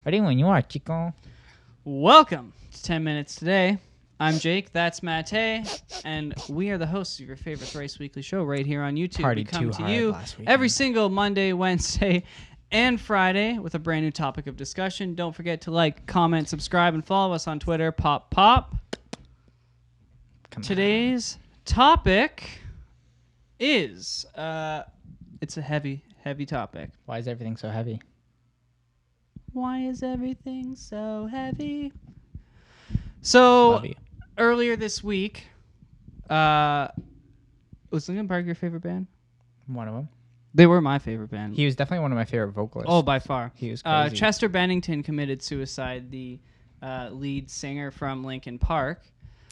Ready when you are, chico. Welcome to 10 Minutes Today. I'm Jake, that's Matej, and we are the hosts of your favorite Thrice Weekly show right here on YouTube. Partied We come too to hard you last weekend. every single Monday, Wednesday, and Friday with a brand new topic of discussion. Don't forget to like, comment, subscribe, and follow us on Twitter. Pop. Today's topic is it's a heavy topic. Why is everything so heavy? Why is everything so heavy? So Love you. earlier this week, was Linkin Park your favorite band? One of them. They were my favorite band. He was definitely one of my favorite vocalists. Oh, by far. He was crazy. Chester Bennington committed suicide, the lead singer from Linkin Park.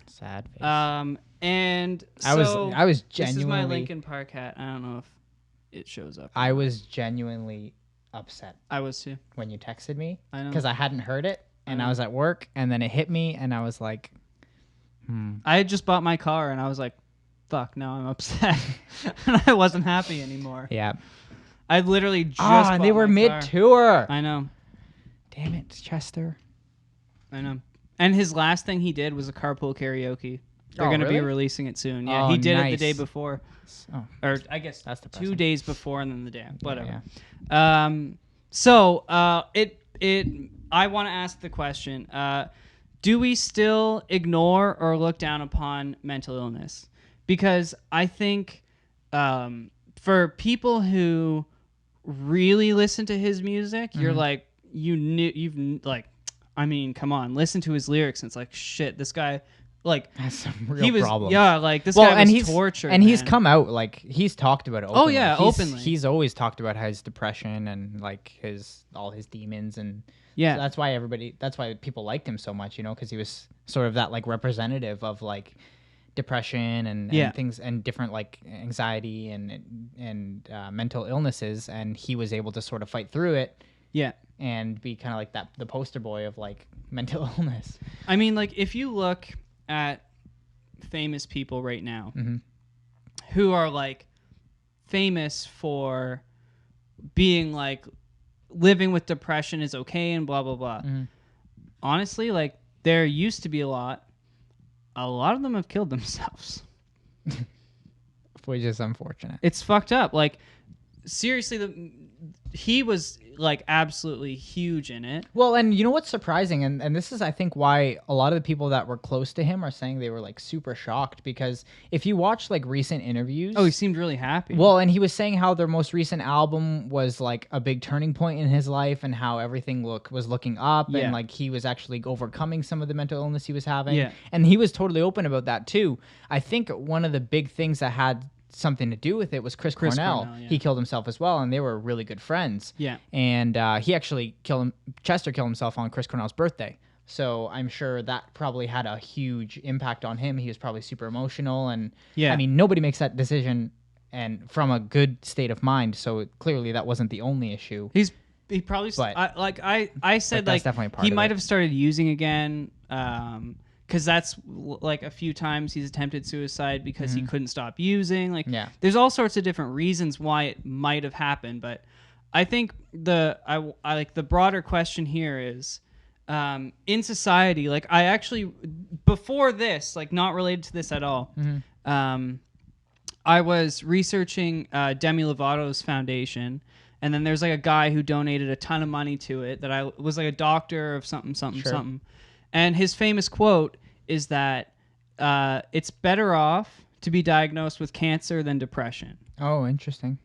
Sad face. And I was genuinely. This is my Linkin Park hat. I don't know if it shows up. I was genuinely upset I was too. when you texted me I know. because I hadn't heard it and I was at work and then it hit me and I was like, I had just bought my car and I was like, fuck, now I'm upset. And I wasn't happy anymore. yeah. I literally just And they bought were my car. mid-tour. I know. Damn it, Chester. I know. And his last thing he did was a carpool karaoke. They're Oh, going to be really? releasing it soon. Yeah, Oh, he did it the nice. day before. Oh, Or I guess that's 2 depressing. days before and then the day. Whatever. Yeah. I want to ask the question, do we still ignore or look down upon mental illness? Because I think for people who really listen to his music, you're like, come on, listen to his lyrics. And it's like, shit, this guy, like, That's some real he was, problems. yeah, like this guy was tortured. And he's man. come out, like, he's talked about it openly. Oh, yeah, openly. He's always talked about his depression and, like, all his demons. And Yeah. so that's why people liked him so much, because he was sort of that, like, representative of, like, depression and things and different, like, anxiety and mental illnesses. And he was able to sort of fight through it. Yeah. And be kind of like the poster boy of, like, mental illness. I mean, like, if you look at famous people right now who are, like, famous for being, like, living with depression is okay and blah, blah, blah. Honestly, like, there used to be a lot of them have killed themselves. Which is unfortunate. It's fucked up. Like, seriously, he was, like, absolutely huge in it. Well, and you know what's surprising, and this is, I think, why a lot of the people that were close to him are saying they were, like, super shocked, because if you watch, like, recent interviews... Oh, he seemed really happy. Well, and he was saying how their most recent album was, like, a big turning point in his life, and how everything was looking up, and, like, he was actually overcoming some of the mental illness he was having. Yeah. And he was totally open about that, too. I think one of the big things that had something to do with it was Chris Cornell. Yeah. He killed himself as well, and they were really good friends. Yeah. And he actually Chester killed himself on Chris Cornell's birthday. So I'm sure that probably had a huge impact on him. He was probably super emotional, and I mean, nobody makes that decision and from a good state of mind. So clearly that wasn't the only issue. He probably... But- I said, that's like, definitely part he of might it. have started using again, because that's, like, a few times he's attempted suicide because he couldn't stop using. Like, there's all sorts of different reasons why it might have happened. But I think I like the broader question here is, in society, like, I actually, before this, like, not related to this at all, I was researching Demi Lovato's foundation, and then there's, like, a guy who donated a ton of money to it that I was, like, a doctor of something. And his famous quote is that it's better off to be diagnosed with cancer than depression. Oh, interesting.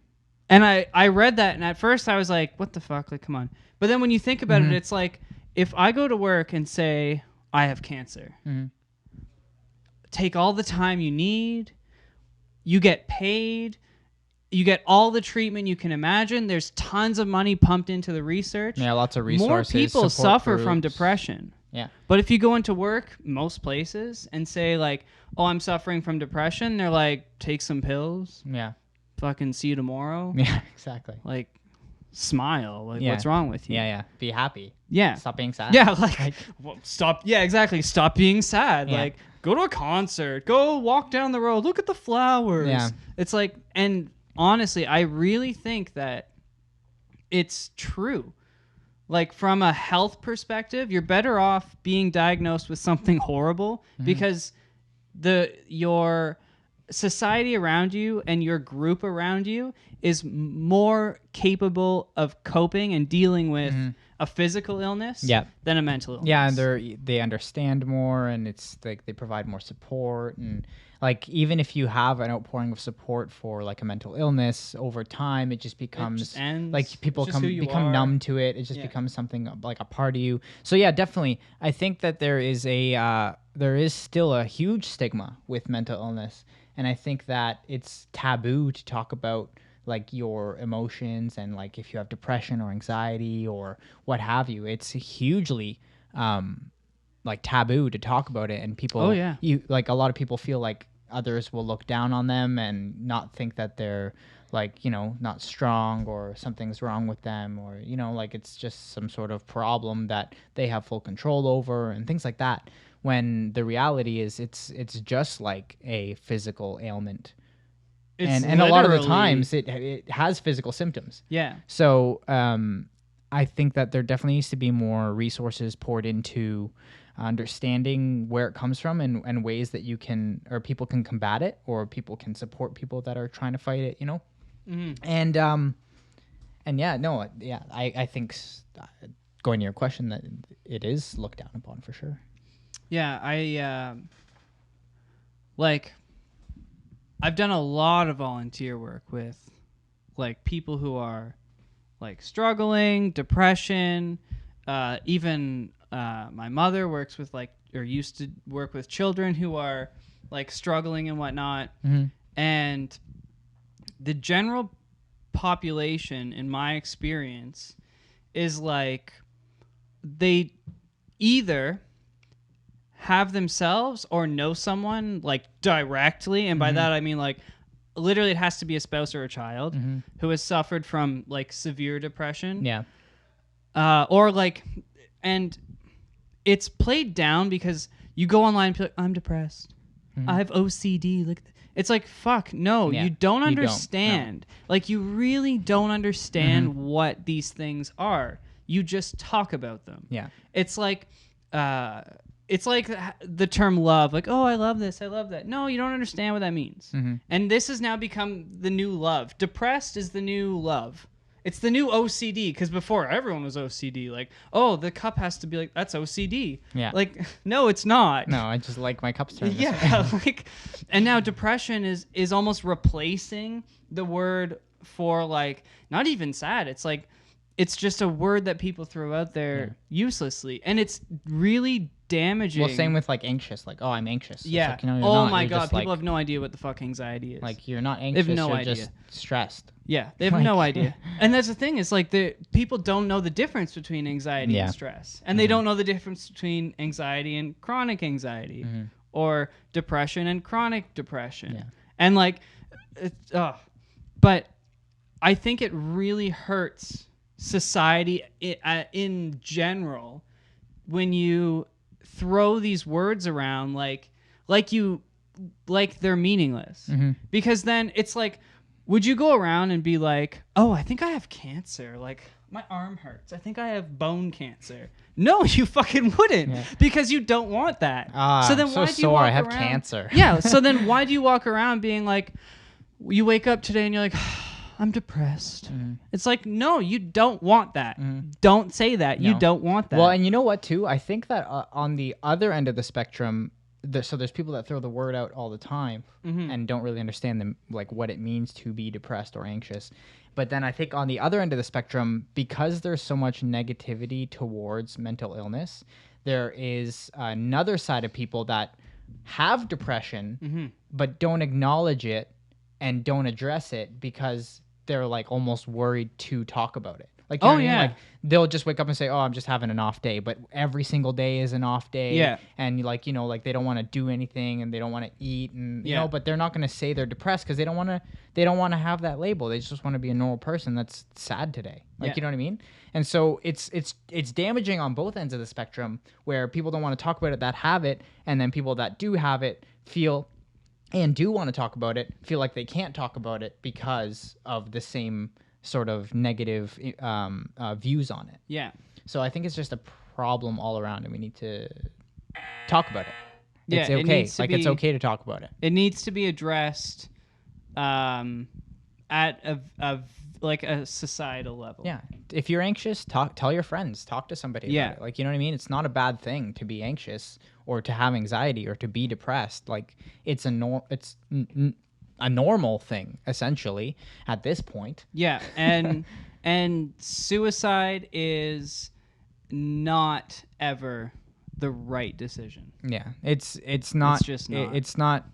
And I read that, and at first I was like, what the fuck? Like, come on. But then when you think about it, it's like, if I go to work and say, I have cancer, take all the time you need, you get paid, you get all the treatment you can imagine, there's tons of money pumped into the research. Yeah, lots of resources. More people support suffer from groups. depression. Yeah. But if you go into work, most places, and say, like, oh, I'm suffering from depression, they're like, take some pills, Yeah. fucking see you tomorrow. Yeah, exactly. Like, smile. Like, what's wrong with you? Yeah. Be happy. Yeah. Stop being sad. Yeah, like, well, stop. Yeah, exactly. Stop being sad. Yeah. Like, go to a concert. Go walk down the road. Look at the flowers. Yeah. It's like, and honestly, I really think that it's true. like from a health perspective, you're better off being diagnosed with something horrible because your society around you and your group around you is more capable of coping and dealing with a physical illness than a mental illness. Yeah, and they understand more, and it's like they provide more support, and like even if you have an outpouring of support for like a mental illness, over time it just becomes like people become numb to it. It just becomes something like a part of you. So yeah, definitely, I think that there is still a huge stigma with mental illness, and I think that it's taboo to talk about like your emotions, and like if you have depression or anxiety or what have you. It's hugely like taboo to talk about it, and people you like a lot of people feel like others will look down on them and not think that they're like, you know, not strong or something's wrong with them, or, you know, like it's just some sort of problem that they have full control over and things like that, when the reality is it's just like a physical ailment. And a lot of the times it has physical symptoms. Yeah. So I think that there definitely needs to be more resources poured into understanding where it comes from, and ways that you can, or people can combat it, or people can support people that are trying to fight it, you know? And I think going to your question, that it is looked down upon for sure. Yeah, I've done a lot of volunteer work with like people who are like struggling, depression, even my mother works with like, or used to work with children who are like struggling and whatnot. And the general population, in my experience, is like they either have themselves or know someone like directly, and by that I mean like literally it has to be a spouse or a child who has suffered from like severe depression, or like, and it's played down because you go online and be like, I'm depressed, I have OCD, like it's like, fuck no, you don't understand. Like you really don't understand what these things are. You just talk about them. It's like the term love, like, oh, I love this, I love that. No, you don't understand what that means. And this has now become the new love. Depressed is the new love. It's the new OCD, because before everyone was OCD. Like, oh, the cup has to be like, that's OCD. Like, no, it's not. No, I just like my cups turned. Like, and now depression is almost replacing the word for like, not even sad. It's like, it's just a word that people throw out there uselessly, and it's really damaging. Well, same with like anxious, like, oh, I'm anxious. Yeah. Like, you know, oh my god, people have no idea what the fuck anxiety is. Like, you're not anxious. They have no you're idea. Just stressed. Yeah, they have no idea. And that's the thing. It's like the people don't know the difference between anxiety and stress, and they don't know the difference between anxiety and chronic anxiety, or depression and chronic depression. And like, but I think it really hurts society in general when you throw these words around like they're meaningless. Because then it's like, would you go around and be like, oh, I think I have cancer, like my arm hurts, I think I have bone cancer? No, you fucking wouldn't, because you don't want that. So then why do you walk around? I have cancer. So then why do you walk around being like, you wake up today and you're like, I'm depressed. It's like, no, you don't want that. Don't say that. No. You don't want that. Well, and you know what, too? I think that on the other end of the spectrum, so there's people that throw the word out all the time and don't really understand like what it means to be depressed or anxious. But then I think on the other end of the spectrum, because there's so much negativity towards mental illness, there is another side of people that have depression but don't acknowledge it and don't address it because they're like almost worried to talk about it. Like, you know what I mean? Like, they'll just wake up and say, oh, I'm just having an off day, but every single day is an off day. And like, you know, like they don't want to do anything and they don't want to eat, and you know, but they're not going to say they're depressed because they don't want to have that label. They just want to be a normal person that's sad today. Like, you know what I mean? And so it's damaging on both ends of the spectrum, where people don't want to talk about it that have it, and then people that do have it feel and do want to talk about it feel like they can't talk about it because of the same sort of negative views on it. So I think it's just a problem all around, and we need to talk about it. Yeah, it's okay. It's okay to talk about it. It needs to be addressed at a societal level. Yeah. If you're anxious, tell your friends, talk to somebody about it. Like, you know what I mean? It's not a bad thing to be anxious or to have anxiety or to be depressed. Like, it's a normal thing, essentially, at this point. Yeah, and suicide is not ever the right decision. Yeah, it's not. It's just not. It's not.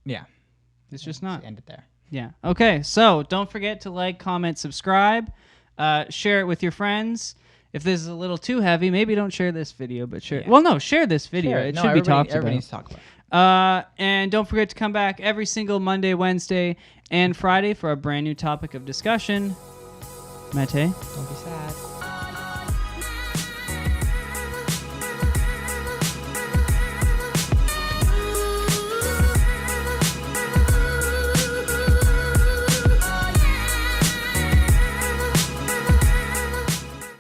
Yeah, it's just not. Just end it there. Yeah. Okay. So don't forget to like, comment, subscribe, share it with your friends. If this is a little too heavy, maybe don't share this video, but share. Yeah. Well, no, share this video. It should be talked about. Everybody needs to talk about it. And don't forget to come back every single Monday, Wednesday, and Friday for a brand new topic of discussion. Matej. Don't be sad.